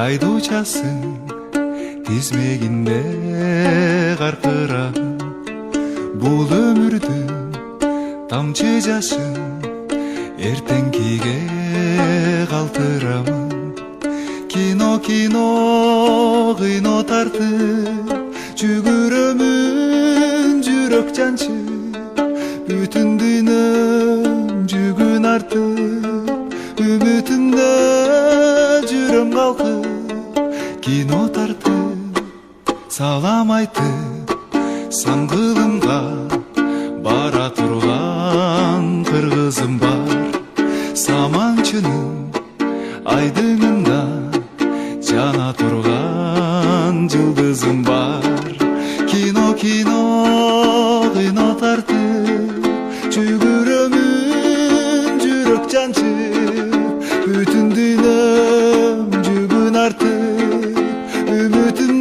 айдучасың тизмегинде каркыра бул өмүрдүн тамчы жашын эртеңкиге калтырамын кино кыйно тартып жүгүрөмүн жүрөк жанчып бүтүн дүйнөм жүгүн артып үмүтүмдө жүрөм калкып кино тартып салам айтып сан кылымга бара турган кыргызым бар саманчынын айдыңында жана турган жылдызым бар кино кыйно тартып жүгүрөмүн жүрөк жанчып бүтүн дүйнөм жүгүн артып үмүтүм